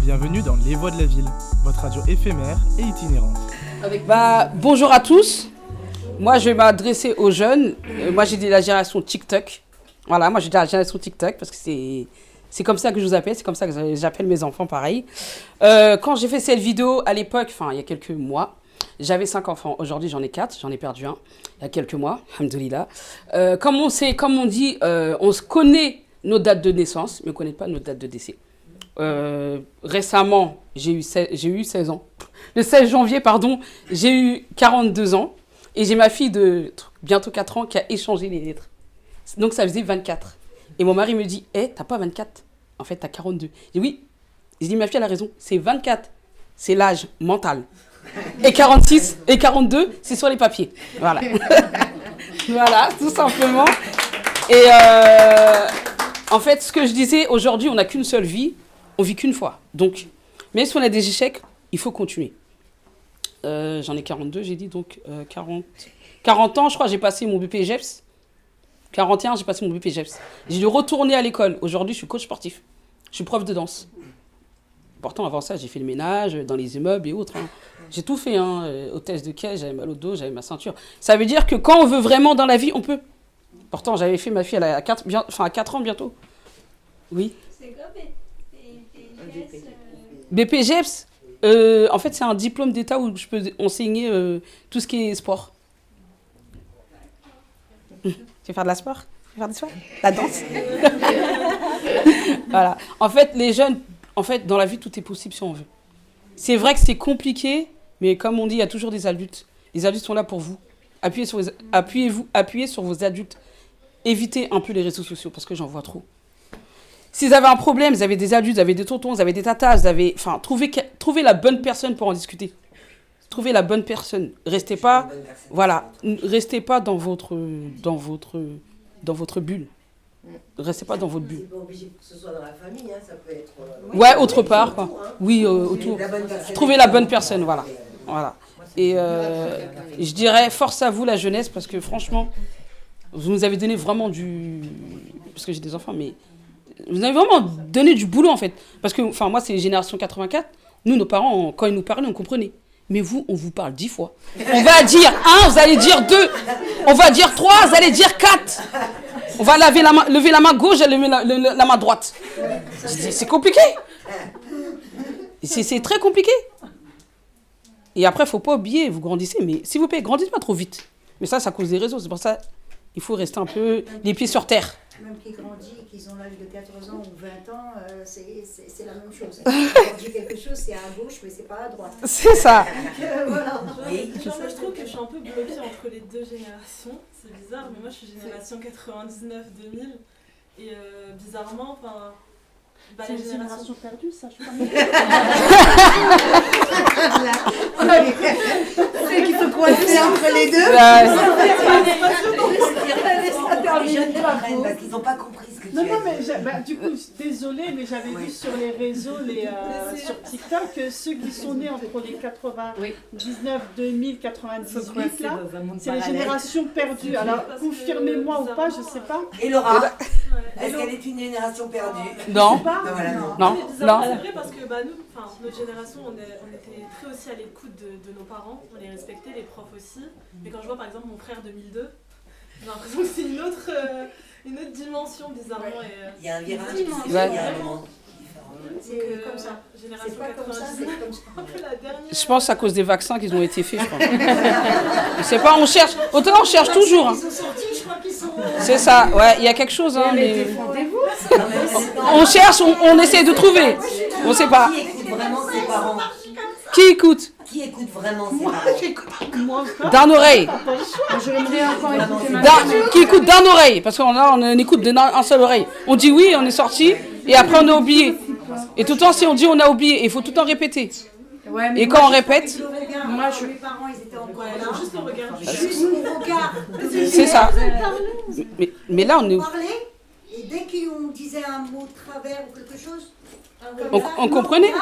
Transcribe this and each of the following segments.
Bienvenue dans Les Voix de la Ville, votre radio éphémère et itinérante. Bonjour à tous. Moi, je vais m'adresser aux jeunes. Moi, j'ai dit la génération TikTok. Voilà, moi, j'ai dit la génération TikTok parce que c'est comme ça que je vous appelle. C'est comme ça que j'appelle mes enfants, pareil. Quand j'ai fait cette vidéo à l'époque, enfin, il y a quelques mois, j'avais 5 enfants. Aujourd'hui, j'en ai 4. J'en ai perdu un il y a quelques mois. Alhamdoulilah. Comme on dit, on se connaît nos dates de naissance, mais on ne connaît pas nos dates de décès. Récemment, j'ai eu 16 ans. Le 16 janvier, j'ai eu 42 ans. Et j'ai ma fille de bientôt 4 ans qui a échangé les lettres. Donc ça faisait 24. Et mon mari me dit, t'as pas 24. En fait, t'as 42. J'ai dit oui. J'ai dit, ma fille, elle a raison. C'est 24. C'est l'âge mental. Et 46 et 42, c'est sur les papiers. Voilà. Voilà, tout simplement. Et en fait, ce que je disais, aujourd'hui, on n'a qu'une seule vie. On vit qu'une fois. Donc, même si on a des échecs, il faut continuer. J'en ai 42, j'ai dit, donc 40 ans, je crois, j'ai passé mon BPGEPS. 41, j'ai passé mon BPGEPS. J'ai dû retourner à l'école. Aujourd'hui, je suis coach sportif. Je suis prof de danse. Pourtant, avant ça, j'ai fait le ménage dans les immeubles et autres. J'ai tout fait. Hôtesse de caisse, j'avais mal au dos, j'avais ma ceinture. Ça veut dire que quand on veut vraiment dans la vie, on peut. Pourtant, j'avais fait ma fille à 4 ans bientôt. Oui. C'est quoi BPGEPS en fait, c'est un diplôme d'État où je peux enseigner tout ce qui est sport. Tu veux faire de la sport? Tu veux faire du sport? La danse? Voilà. En fait, les jeunes, dans la vie, tout est possible si on veut. C'est vrai que c'est compliqué, mais comme on dit, il y a toujours des adultes. Les adultes sont là pour vous. Appuyez sur vos adultes. Évitez un peu les réseaux sociaux, parce que j'en vois trop. Si vous avez un problème, vous avez des adultes, vous avez des tontons, vous avez des tatas, trouvez la bonne personne pour en discuter. Trouvez la bonne personne. Restez pas dans votre bulle. Restez pas dans votre bulle. C'est pas obligé que ce soit dans la famille, ça peut être... Ouais, autre part, quoi. Oui, autour. Trouvez la bonne personne, voilà. Et je dirais, force à vous, la jeunesse, parce que franchement, vous nous avez donné vraiment parce que j'ai des enfants, mais... Vous avez vraiment donné du boulot, en fait. Parce que, moi, c'est génération 84. Nous, nos parents, quand ils nous parlaient, on comprenait. Mais vous, on vous parle 10 fois. On va dire 1, vous allez dire 2. On va dire 3, vous allez dire 4. On va lever la main gauche et lever la main droite. C'est compliqué. C'est très compliqué. Et après, il ne faut pas oublier, vous grandissez, mais s'il vous plaît, grandissez pas trop vite. Mais ça cause des réseaux. C'est pour ça qu'il faut rester un peu les pieds sur terre. Même qui grandit, qu'ils ont l'âge de 14 ans ou 20 ans, c'est la même chose. Quand on dit quelque chose, c'est à gauche, mais c'est pas à droite. C'est ça. Voilà. Je trouve que je suis un peu bloquée entre les deux générations. C'est bizarre, mais moi je suis génération 99-2000. Et bizarrement, c'est une génération perdue, ça, je crois. C'est qu'il faut coincer entre les deux. Les jeunes ne comprennent parce qu'ils n'ont pas compris ce que tu as dit. Mais du coup, désolée, mais j'avais vu sur les réseaux, sur TikTok, que ceux qui sont nés entre les 99, 2000, 98, là, c'est les générations perdues. Alors, confirmez-moi ou pas, je ne sais pas. Et Laura, est-ce qu'elle est une génération perdue? Non. Non. C'est vrai parce que nous, notre génération, on était très aussi à l'écoute de nos parents, on les respectait, les profs aussi. Mais quand je vois par exemple mon frère 2002, j'ai l'impression que c'est une autre dimension bizarrement. Il y a un virage, il y a un moment. C'est comme ça. Génération C'est pas comme ça, 99, c'est comme ça. un peu la dernière. Je pense que c'est à cause des vaccins qu'ils ont été faits, je crois. Je sais pas, on cherche. Autant on cherche toujours. Ils sont sortis, je crois qu'ils sont... C'est ça, ouais, il y a quelque chose. Mais... On cherche, on essaie de trouver. On sait pas. Qui écoute vraiment ses parents? Qui écoute? Qui écoute vraiment ses parents? D'un oreille. J'aimerais encore écouter ma Qui écoute d'un oreille. Parce qu'on écoute d'un seul oreille. On dit oui, on est sorti. Et après on a oublié. Et tout le temps, si on dit on a oublié, il faut tout le temps répéter. Ouais, et quand on répète, Mes parents, ils étaient encore là. Juste le regard. Juste mon regard. C'est ça. Mais là, on est... On parlait, et dès qu'on disait un mot de travers ou quelque chose, on comprenait.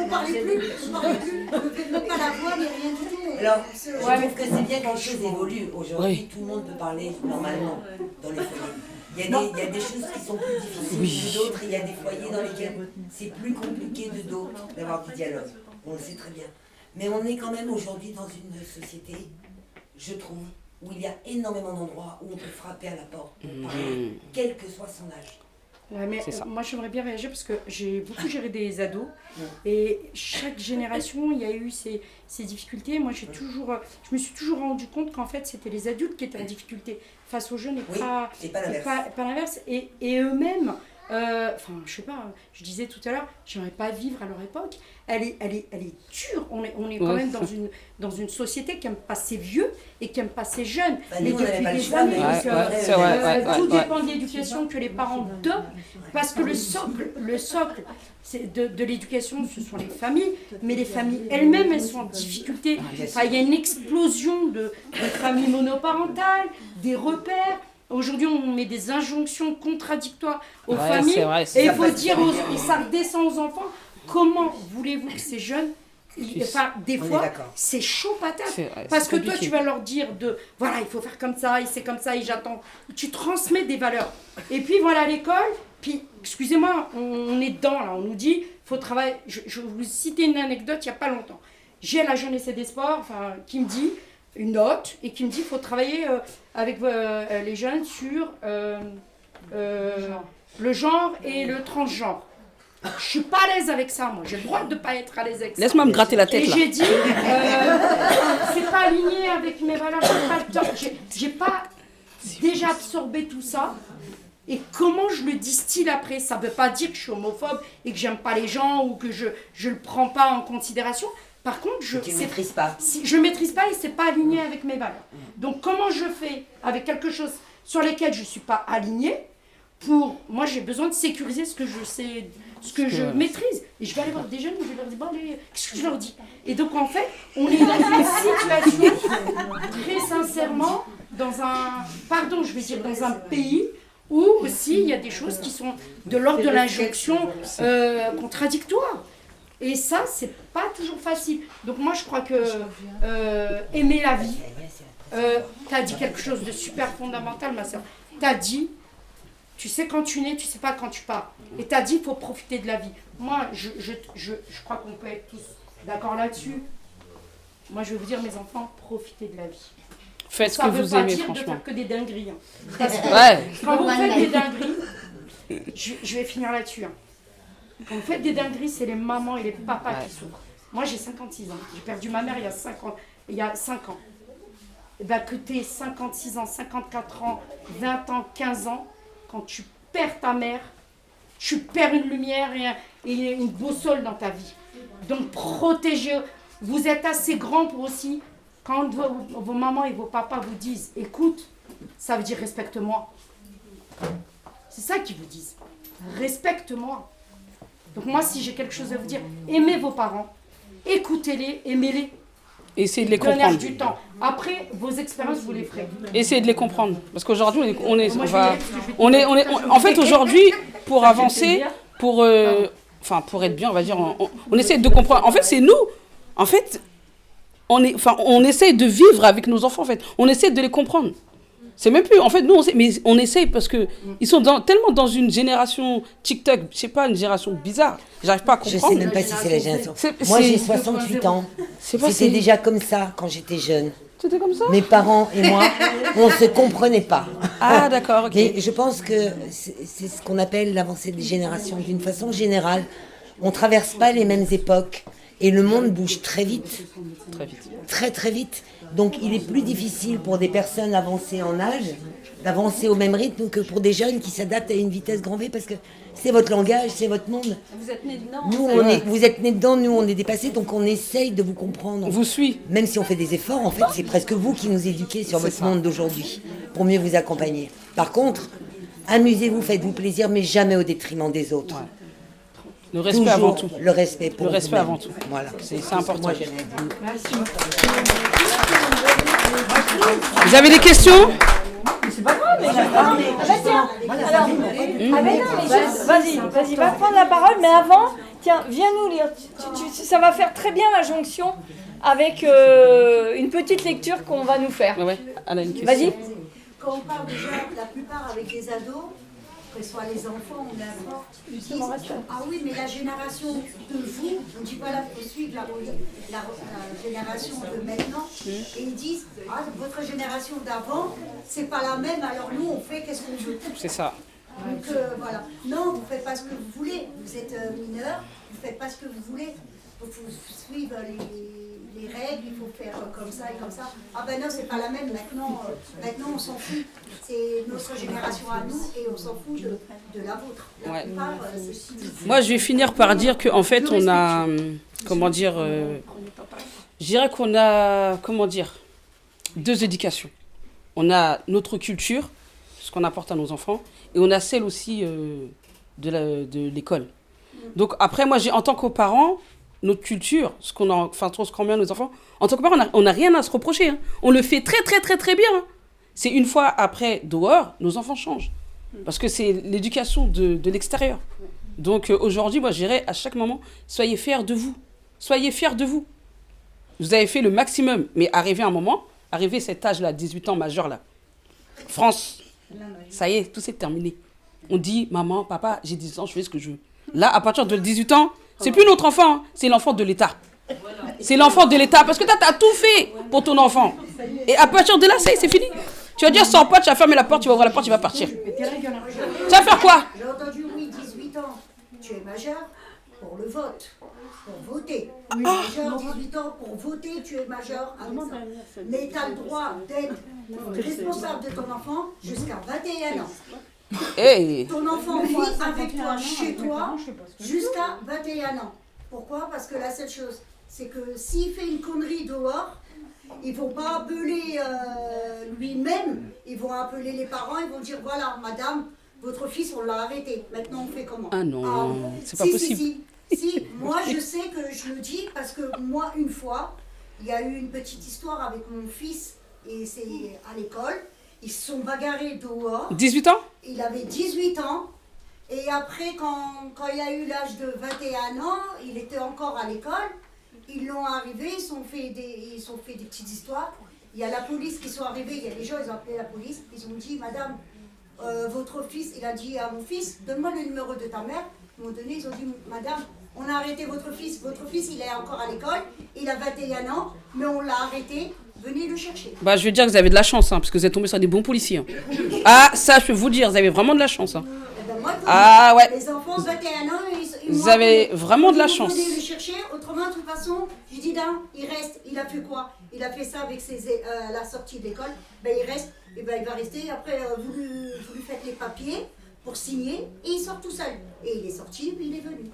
On parlait plus. On ne levait pas la voix, ni rien du tout. Alors, je trouve que c'est bien quand les choses évoluent. Aujourd'hui, tout le monde peut parler normalement dans les foyers. Il y a des choses qui sont plus difficiles que d'autres, il y a des foyers dans lesquels c'est plus compliqué de d'autres d'avoir du dialogue. On le sait très bien. Mais on est quand même aujourd'hui dans une société, je trouve, où il y a énormément d'endroits où on peut frapper à la porte pour parler, quel que soit son âge. Ouais, mais moi j'aimerais bien réagir parce que j'ai beaucoup géré des ados et chaque génération il y a eu ces difficultés. Moi je me suis toujours rendu compte qu'en fait c'était les adultes qui étaient en difficulté face aux jeunes et pas l'inverse. Et eux-mêmes, je sais pas, je disais tout à l'heure, j'aimerais pas vivre à leur époque. Elle est dure. On est quand même dans une société qui aime pas ses vieux et qui aime pas ses jeunes. Mais depuis des années, tout dépend de l'éducation que les parents donnent, parce que le socle de l'éducation, ce sont les familles, mais les familles elles-mêmes, elles sont en difficulté. Il y a une explosion de familles monoparentales, des repères. Aujourd'hui, on met des injonctions contradictoires aux familles. Et il faut dire, et ça redescend aux enfants, comment voulez-vous que ces jeunes... des fois, c'est chaud patate. Parce que toi, tu vas leur dire voilà, il faut faire comme ça, et c'est comme ça, et j'attends. Tu transmets des valeurs. Et puis voilà, à l'école, puis, excusez-moi, on est dedans, là, on nous dit, faut travailler. Je vais vous citer une anecdote, il n'y a pas longtemps. J'ai la jeunesse et des sports, qui me dit une note, et qui me dit, faut travailler avec les jeunes sur le genre et le transgenre. Je suis pas à l'aise avec ça, moi. J'ai le droit de pas être à l'aise avec ça. Laisse-moi me gratter la tête, là. Et j'ai dit, c'est pas aligné avec mes valeurs, j'ai pas le temps. J'ai pas déjà absorbé tout ça. Et comment je le distille après? Ça veut pas dire que je suis homophobe et que j'aime pas les gens ou que je le prends pas en considération. Par contre, je maîtrises pas. Je maîtrise pas et c'est pas aligné avec mes valeurs. Donc comment je fais avec quelque chose sur lesquels je suis pas alignée? Moi, j'ai besoin de sécuriser ce que je sais, ce que je maîtrise. Et je vais aller voir des jeunes, je vais leur dire, bon, allez, qu'est-ce que je leur dis? Et donc, en fait, on est dans une situation, très sincèrement, dans un pays où aussi il y a des choses qui sont de l'ordre de l'injonction contradictoire. Et ça, c'est pas toujours facile. Donc moi, je crois que aimer la vie, t'as dit quelque chose de super fondamental, ma soeur. T'as dit, tu sais quand tu nais, tu sais pas quand tu pars. Et t'as dit, il faut profiter de la vie. Moi, je crois qu'on peut être tous d'accord là-dessus. Moi, je vais vous dire, mes enfants, profitez de la vie. Faites ce que vous aimez, franchement. Ça veut pas dire de faire que des dingueries. Hein. Parce que quand vous faites des dingueries, je vais finir là-dessus. Hein. Quand vous faites des dingueries, c'est les mamans et les papas qui souffrent. Moi, j'ai 56 ans. J'ai perdu ma mère il y a 5 ans. Et bien, que tu aies 56 ans, 54 ans, 20 ans, 15 ans, quand tu perds ta mère, tu perds une lumière et une boussole dans ta vie. Donc, protégez. Vous êtes assez grands pour aussi, quand vos mamans et vos papas vous disent, écoute, ça veut dire respecte-moi. C'est ça qu'ils vous disent. Respecte-moi. Donc moi, si j'ai quelque chose à vous dire, aimez vos parents, écoutez-les, aimez-les. Essayez de les comprendre. Du temps. Après, vos expériences, vous les ferez. Essayez de les comprendre. Parce qu'aujourd'hui, en fait, aujourd'hui, pour avancer, pour être bien, on va dire, on essaie de comprendre. En fait, c'est nous. En fait, on essaie de vivre avec nos enfants, en fait. On essaie de les comprendre. C'est même plus, en fait, nous, on essaye parce que ils sont tellement dans une génération TikTok, je sais pas, une génération bizarre. J'arrive pas à comprendre. Je sais même pas si c'est la génération. Moi, j'ai 68 ans. C'était déjà comme ça quand j'étais jeune. C'était comme ça? Mes parents et moi, on se comprenait pas. Ah, d'accord, ok. Mais je pense que c'est ce qu'on appelle l'avancée des générations. D'une façon générale, on traverse pas les mêmes époques et le monde bouge très vite. Très vite. Très, très vite. Donc, il est plus difficile pour des personnes avancées en âge d'avancer au même rythme que pour des jeunes qui s'adaptent à une vitesse grand V parce que c'est votre langage, c'est votre monde. Vous êtes nés dedans. Vous êtes nés dedans, nous, on est dépassés, donc on essaye de vous comprendre. On vous suit. Même si on fait des efforts, en fait, c'est presque vous qui nous éduquez sur votre monde d'aujourd'hui pour mieux vous accompagner. Par contre, amusez-vous, faites-vous plaisir, mais jamais au détriment des autres. Ouais. Le respect toujours avant tout. Le respect pour le respect avant tout. Voilà. C'est important. Moi, j'aime bien. Merci. Vous avez des questions? C'est pas grave, mais tiens, vas-y, va prendre la parole, mais avant, tiens, viens nous lire. Ça va faire très bien la jonction avec une petite lecture qu'on va nous faire. Ouais, elle a une question. Vas-y. quand on parle déjà, la plupart avec les ados, que ce soit les enfants ou n'importe, ils disent ah oui, mais la génération de vous, on ne dit pas là, il faut suivre la génération de maintenant, et ils disent ah, votre génération d'avant, c'est pas la même, alors nous on fait qu'est-ce qu'on veut. C'est ça. Donc voilà. Non, vous ne faites pas ce que vous voulez. Vous êtes mineur, vous ne faites pas ce que vous voulez. Il faut suivre les règles, il faut faire comme ça et comme ça. Ah ben non, c'est pas la même. Maintenant on s'en fout. C'est notre génération à nous et on s'en fout de la vôtre. La plupart, Moi, je vais finir par dire qu'en fait, on a... Comment dire je dirais qu'on a... Comment dire 2 éducations. On a notre culture, ce qu'on apporte à nos enfants, et on a celle aussi de l'école. Donc après, moi, en tant que parent, notre culture, ce qu'on met à nos enfants, en tant que parent, on n'a rien à se reprocher. Hein. On le fait très, très, très, très bien. Hein. C'est une fois après, dehors, nos enfants changent. Parce que c'est l'éducation de l'extérieur. Donc aujourd'hui, moi, je dirais à chaque moment, soyez fiers de vous. Soyez fiers de vous. Vous avez fait le maximum. Mais arrivé un moment, arrivé cet âge-là, 18 ans, majeur, là, France, ça y est, tout c'est terminé. On dit, maman, papa, j'ai 18 ans, je fais ce que je veux. Là, à partir de 18 ans, c'est plus notre enfant, hein, c'est l'enfant de l'État. C'est l'enfant de l'État, parce que tu as tout fait pour ton enfant. Et à partir de là, ça y est, c'est fini. Tu vas dire, sors pas, tu vas fermer la porte, tu vas ouvrir la porte, tu vas partir. Tu vas faire quoi? J'ai entendu, oui, 18 ans, tu es majeur pour le vote, pour voter. Oui, majeur, 18 ans, pour voter, tu es majeur avec ça. Mais tu as le droit d'être responsable de ton enfant jusqu'à 21 ans. Hey. Ton enfant vit avec toi, chez toi, jusqu'à 21 ans. Pourquoi? Parce que la seule chose, c'est que s'il fait une connerie dehors, ils ne vont pas appeler lui-même, ils vont appeler les parents, ils vont dire voilà, madame, votre fils, on l'a arrêté. Maintenant, on fait comment? Ah non, c'est pas possible. Si, moi je sais que je le dis parce que moi, une fois, il y a eu une petite histoire avec mon fils et c'est à l'école. Ils se sont bagarrés dehors. 18 ans? Il avait 18 ans. Et après, quand il a eu l'âge de 21 ans, il était encore à l'école. Ils l'ont arrivé, ils ont fait des petites histoires. Il y a la police qui sont arrivés, il y a des gens, ils ont appelé la police. Ils ont dit, madame, votre fils, il a dit à mon fils, donne-moi le numéro de ta mère. Ils m'ont donné, ils ont dit, madame, on a arrêté votre fils. Votre fils, il est encore à l'école. Il a 21 ans, mais on l'a arrêté. Venez le chercher. Bah, je veux dire que vous avez de la chance, hein, parce que vous êtes tombé sur des bons policiers. Hein. Ah, ça, je peux vous dire, vous avez vraiment de la chance. Hein. Ben moi, ah ouais. Les enfants, 21 ans, vous avez vraiment de la chance. Venez le chercher, autrement, de toute façon, je dis, non, il reste. Il a fait quoi? Il a fait ça avec la sortie de l'école. Ben, il reste, et ben, il va rester. Après, vous lui faites les papiers pour signer, et il sort tout seul. Et il est sorti, puis il est venu.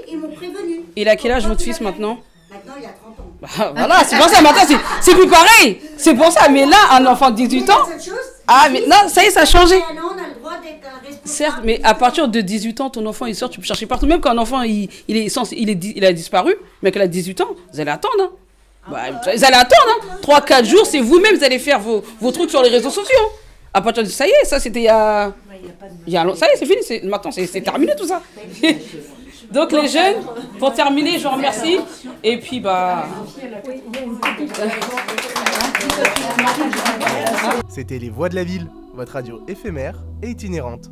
Ils m'ont prévenu. Il a quel âge votre fils maintenant? Maintenant, il a 30 ans. Bah, voilà, c'est pour ça, maintenant, c'est plus pareil. C'est pour ça, mais là, un enfant de 18 ans... Ah, mais non, ça y est, ça a changé. Certes, mais à partir de 18 ans, ton enfant, il sort, tu peux chercher partout. Même quand un enfant, il a disparu, mais qu'il a 18 ans, vous allez attendre. Hein. Vous allez attendre. Hein. 3-4 jours, c'est vous-même, vous allez faire vos trucs sur les réseaux sociaux. Hein. À partir de ça y est, ça c'était il y a ça y est, c'est fini. Maintenant, c'est terminé tout ça. Donc les jeunes, pour terminer, je vous remercie. Et puis bah... C'était Les Voix de la Ville, votre radio éphémère et itinérante.